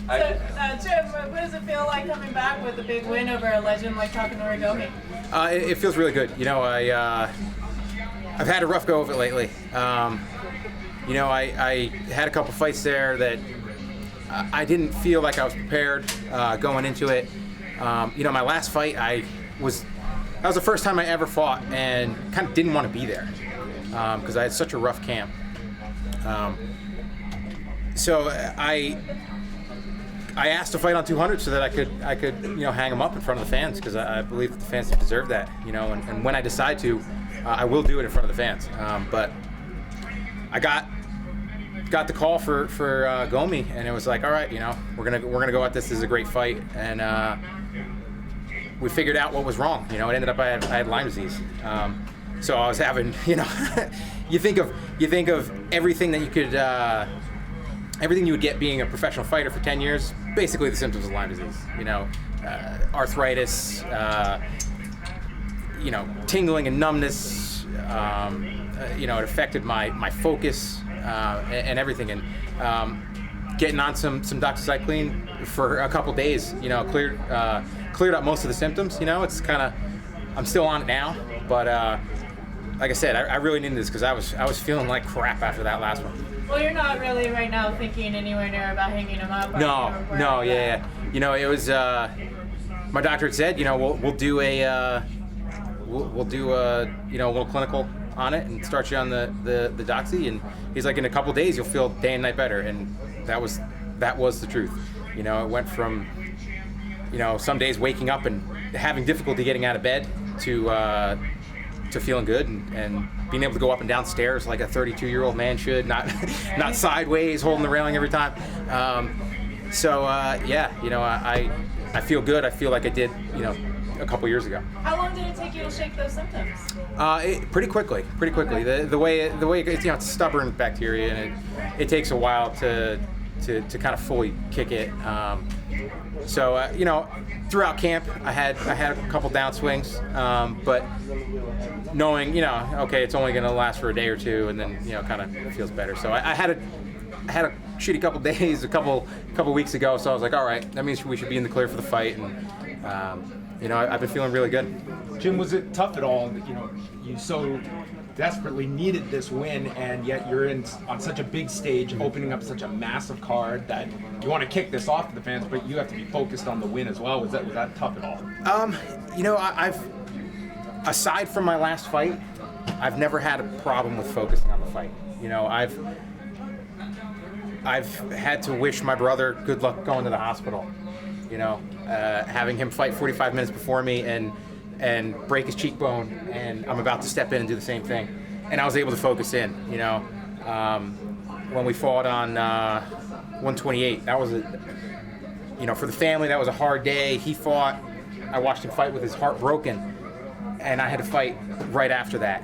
Jim, what does it feel like coming back with a big win over a legend like Takanori Gomi? It feels really good. You know, I've had a rough go of it lately. You know, I had a couple fights there that I didn't feel like I was prepared going into it. You know, my last fight, that was the first time I ever fought, and kind of didn't want to be there because I had such a rough camp. So I asked to fight on 200 so that I could you know, hang them up in front of the fans, because I believe that the fans deserve that. You know, and when I decide to, I will do it in front of the fans. But I got the call for Gomi, and it was like, all right, you know, we're gonna go at this. This is a great fight, and we figured out what was wrong. You know, it ended up I had Lyme disease. So I was having, you know, you think of everything that you could, everything you would get being a professional fighter for 10 years, basically the symptoms of Lyme disease. You know, arthritis, you know, tingling and numbness. You know, it affected my focus and everything. And getting on some doxycycline for a couple days, you know, cleared up most of the symptoms. You know, it's kind of, I'm still on it now, but like I said, I really needed this because I was feeling like crap after that last one. Well, you're not really right now thinking anywhere near about hanging him up. No, yeah. You know, it was my doctor had said, you know, we'll do a you know, a little clinical on it and start you on the doxy, and he's like, in a couple days you'll feel day and night better, and that was the truth. You know, it went from, you know, some days waking up and having difficulty getting out of bed to feeling good and being able to go up and down stairs like a 32-year-old man should, not sideways holding the railing every time. Yeah, you know, I feel good. I feel like I did, you know, a couple years ago. How long did it take you to shake those symptoms? Pretty quickly. Okay. The way it's, you know, it's stubborn bacteria, and it takes a while to kind of fully kick it. You know, throughout camp, I had a couple downswings, but knowing, you know, okay, it's only going to last for a day or two, and then, you know, kind of feels better. So I had a shitty couple days a couple weeks ago, so I was like, all right, that means we should be in the clear for the fight, and you know, I've been feeling really good. Jim, was it tough at all? You know, you so desperately needed this win, and yet you're on such a big stage, opening up such a massive card, that you want to kick this off to the fans, but you have to be focused on the win as well. Was that tough at all? You know, I've, aside from my last fight, I've never had a problem with focusing on the fight. You know, I've had to wish my brother good luck going to the hospital. You know, having him fight 45 minutes before me and break his cheekbone, and I'm about to step in and do the same thing. And I was able to focus in, you know. When we fought on 128, that was you know, for the family, that was a hard day. He fought, I watched him fight with his heart broken, and I had to fight right after that.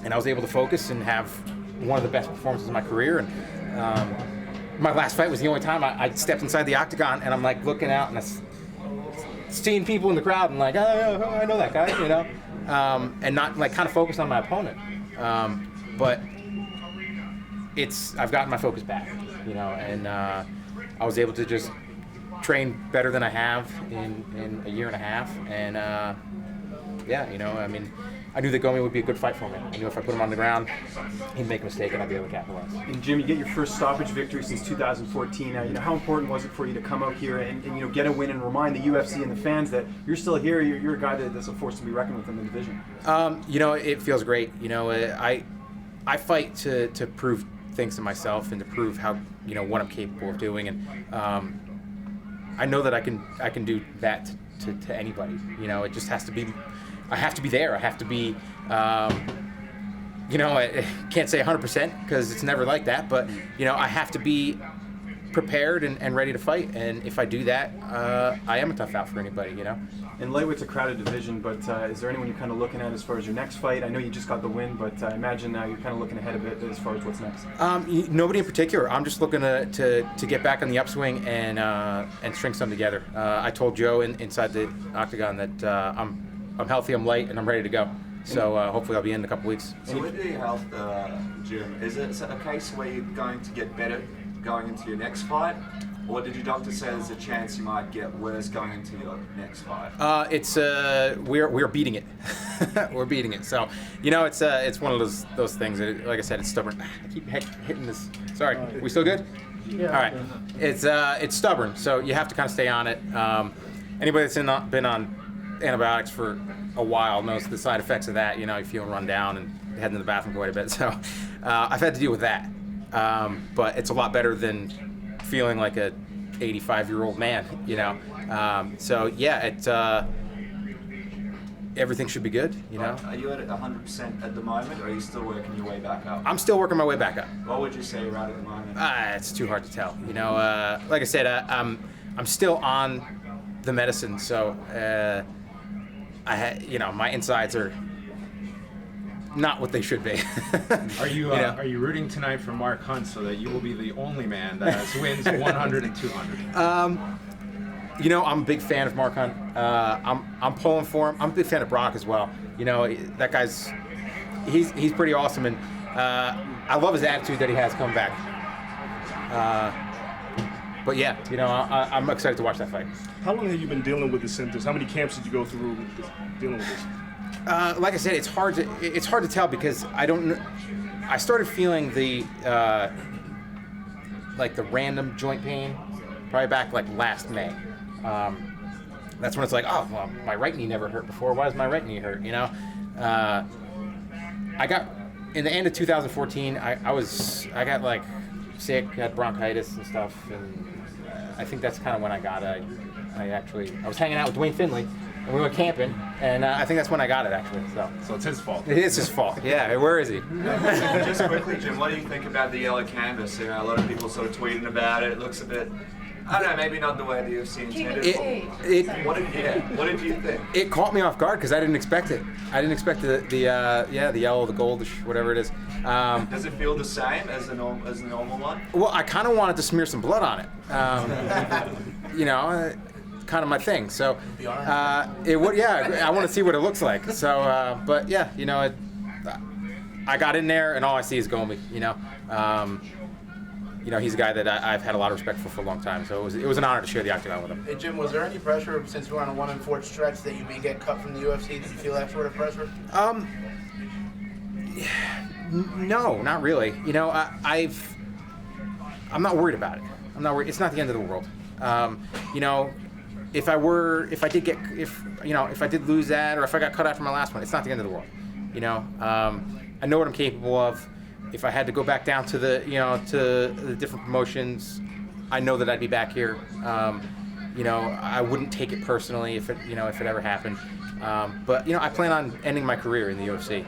And I was able to focus and have one of the best performances of my career. And my last fight was the only time I stepped inside the octagon, and I'm like looking out and seeing people in the crowd and like, oh, I know that guy, you know, and not like kind of focused on my opponent. But I've gotten my focus back, you know, and I was able to just train better than I have in a year and a half, and yeah, you know, I mean, I knew that Gomi would be a good fight for me. I knew if I put him on the ground, he'd make a mistake and I'd be able to capitalize. And Jim, you get your first stoppage victory since 2014. You know, how important was it for you to come out here and you know, get a win and remind the UFC and the fans that you're still here? You're a guy that's a force to be reckoned with in the division. You know, it feels great. You know, I fight to prove things to myself and to prove how, you know, what I'm capable of doing, and I know that I can do that to anybody. You know, it just has to be. I have to be there. I have to be, you know, I can't say 100% because it's never like that, but, you know, I have to be prepared and ready to fight. And if I do that, I am a tough out for anybody, you know. And lightweight's a crowded division, but is there anyone you're kind of looking at as far as your next fight? I know you just got the win, but I imagine now you're kind of looking ahead a bit as far as what's next. Nobody in particular. I'm just looking to get back on the upswing and string something together. I told Joe inside the octagon that I'm healthy, I'm light, and I'm ready to go. So hopefully I'll be in a couple weeks. So with your health, Jim, is it a case where you're going to get better going into your next fight? Or did your doctor say there's a chance you might get worse going into your next fight? We're beating it. We're beating it. So, it's one of those things. Like I said, it's stubborn. I keep hitting this. Sorry. We still good? Yeah. All right. It's stubborn. So you have to kind of stay on it. Anybody that's been on antibiotics for a while knows the side effects of that. You feel run down and heading to the bathroom quite a bit. So I've had to deal with that. But it's a lot better than feeling like a 85-year-old man, So yeah, everything should be good, Are you at 100% at the moment, or are you still working your way back up? I'm still working my way back up. What would you say you're at the moment? It's too hard to tell. Like I said, I'm still on the medicine, so my insides are not what they should be. Are you rooting tonight for Mark Hunt so that you will be the only man that has wins 100 and 200? I'm a big fan of Mark Hunt. I'm pulling for him. I'm a big fan of Brock as well. That guy's he's pretty awesome, and I love his attitude that he has coming back. But yeah, I'm excited to watch that fight. How long have you been dealing with the symptoms? How many camps did you go through dealing with this? Like I said, it's hard to tell because I don't know. I started feeling the random joint pain probably back last May. That's when it's like, oh, well, my right knee never hurt before. Why does my right knee hurt? I got in the end of 2014. I got sick, had bronchitis and stuff, and I think that's kind of when I got it. I was hanging out with Dwayne Finley. And we went camping, and I think that's when I got it, actually. So it's his fault. It is his fault. Yeah, where is he? Just quickly, Jim, what do you think about the yellow canvas? A lot of people sort of tweeting about it. It looks a bit, I don't know, maybe not the way the UFC intended. What did you think? It caught me off guard because I didn't expect it. I didn't expect the yellow, the goldish, whatever it is. Does it feel the same as the normal one? Well, I kind of wanted to smear some blood on it. Kind of my thing. So it would. Yeah, I want to see what it looks like. So, but yeah, I got in there and all I see is Gomi. He's a guy that I've had a lot of respect for a long time. So it was an honor to share the octagon with him. Hey Jim, was there any pressure since you were on a 1-4 stretch that you may get cut from the UFC? Did you feel that sort of pressure? No, not really. I'm not worried about it. I'm not worried. It's not the end of the world. If I did lose that, or if I got cut out from my last one, it's not the end of the world. I know what I'm capable of. If I had to go back down to the different promotions, I know that I'd be back here. I wouldn't take it personally if it ever happened. But I plan on ending my career in the UFC.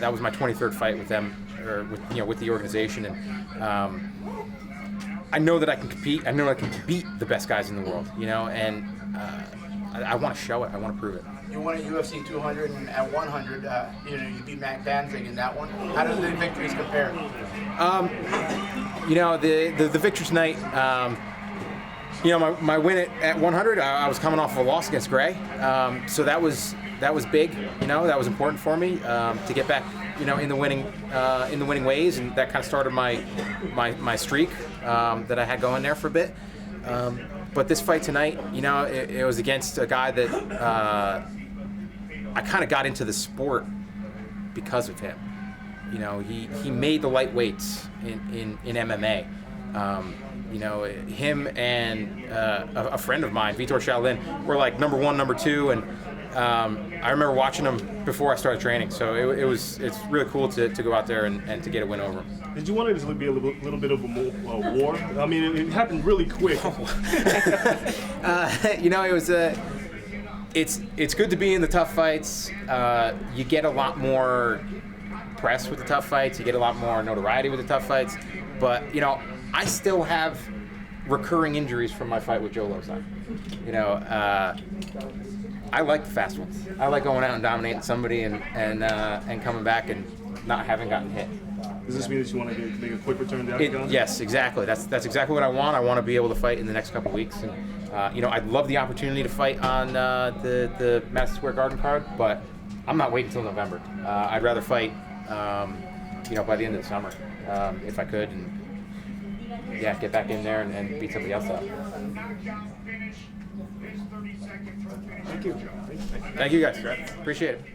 That was my 23rd fight with them, or with the organization, and I know that I can compete. I know I can beat the best guys in the world, and I want to show it. I want to prove it. You won at UFC 200 and at 100, you beat Mac Danzig in that one. How do the victories compare? The victory tonight, my win at 100, I was coming off of a loss against Gray. So that was big, that was important for me to get back, in the winning ways, and that kind of started my streak that I had going there for a bit. But this fight tonight, it was against a guy that I kind of got into the sport because of him. He made the lightweights in MMA. Him and a friend of mine, Vitor Shaolin, were like number 1, number 2, and I remember watching him before I started training. So it's really cool to go out there and to get a win over him. Did you want it to be a little bit of a war? I mean, it happened really quick. It was it's good to be in the tough fights. You get a lot more press with the tough fights. You get a lot more notoriety with the tough fights. But I still have recurring injuries from my fight with Joe Lozon. I like the fast ones. I like going out and dominating somebody and coming back and not having gotten hit. Does this mean that you want to make a quick return to the octagon? Yes, exactly. That's exactly what I want. I want to be able to fight in the next couple of weeks, and I'd love the opportunity to fight on the Madison Square Garden card, but I'm not waiting until November. I'd rather fight, by the end of the summer, if I could. And yeah, get back in there and beat somebody else up. Thank you. Thank you guys. Appreciate it.